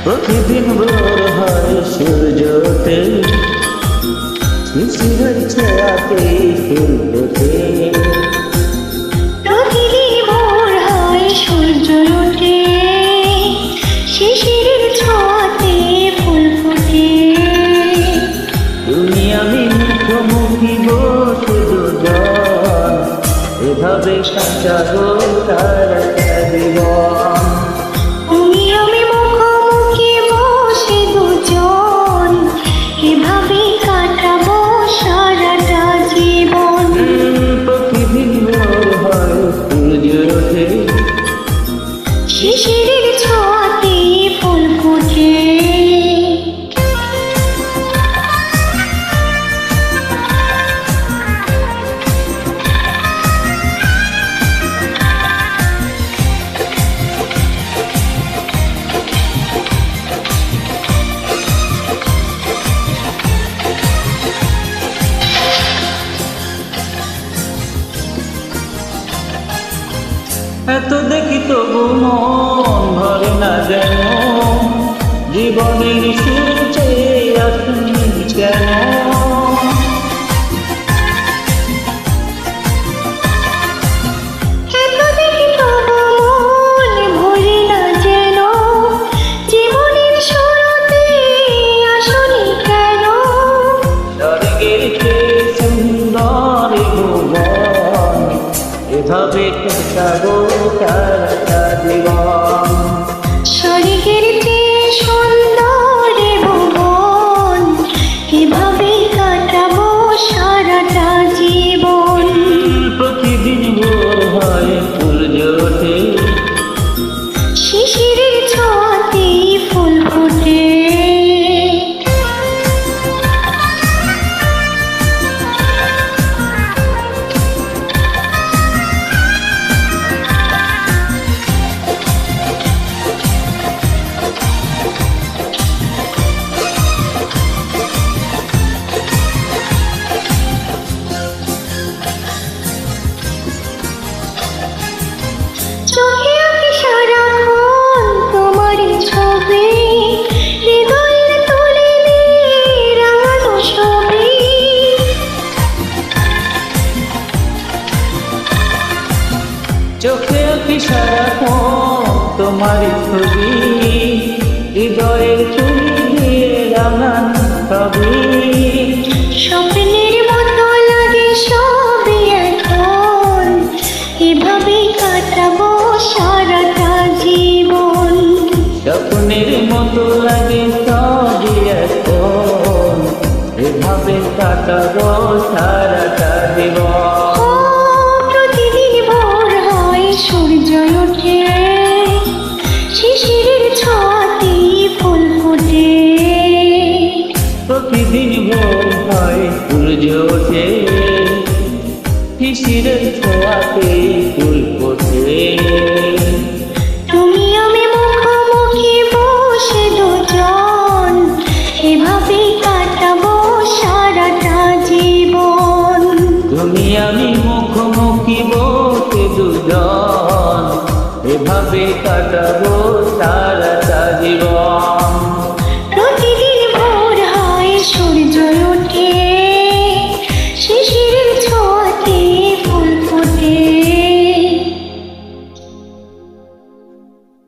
প্রতিদিন ভোর হয় সূর্য ওঠে, শিশিরের ছোঁয়াতে ফুল ফোটে। প্রতিদিন ভোর হয় সূর্য ওঠে, শিশিরের ছোঁয়াতে ফুল ফোটে। তুমি আমি মুখোমুখি বসে দুজন, এভাবে কাটাবো সারাটা জীবন। তুমি আমি মুখোমুখি বসে দুজন, এভাবে কাটাবো সারাটা জীবন। প্রতিদিন ভোর হয় সূর্য ওঠে, শিশিরের ছোঁয়াতে ফুল ফোটে। এত দেখি তবু মন ভরে না যেন, জীবনের সুর চেয়ে আসুনি কেন। এত দেখি তবু মন ভরে না যেন, জীবনের শুরুতে আসনি কেন। স্বর্গের চেয়ে সুন্দর ভুবন, এভাবে কাটাবো সারাটা জীবন। স্বর্গের চেয়ে সুন্দর ভুবন, এভাবে কাটাবো সারাটা জীবন। প্রতিদিন ভোর হয় সূর্য ওঠে, শিশিরের ছোঁয়াতে ফুল ফোটে। চোখে আঁকি সারাক্ষণ তোমারই ছবি, হৃদয়ের তুলে দিয়ে রাঙানো ছবি। চোখে আঁকি সারাক্ষণ তোমারই ছবি, হৃদয়ের চুরি দিয়ে রাঙান ছবি। স্বপ্নের মতো লাগে সবই এখন, এভাবে কাটাবো সারাটা জীবন। স্বপ্নের মতো লাগে সবই এখন, এভাবে কাটাবো সারাটা জীবন। ও, প্রতিদিন ভোর হয় সূর্য ওঠে, শিশিরের ছোঁয়াতে ফুল ফোটে। প্রতিদিন ভোর হয় সূর্য ওঠে, শিশিরের ছোঁয়াতে ফুল ফোটে। তুমি আমি মুখোমুখি বসে দুজন, এভাবে কাটাবো সারাটা জীবন। তুমি আমি মুখোমুখি বসে দুজন, এভাবে কাটাবো সারাটা জীবন।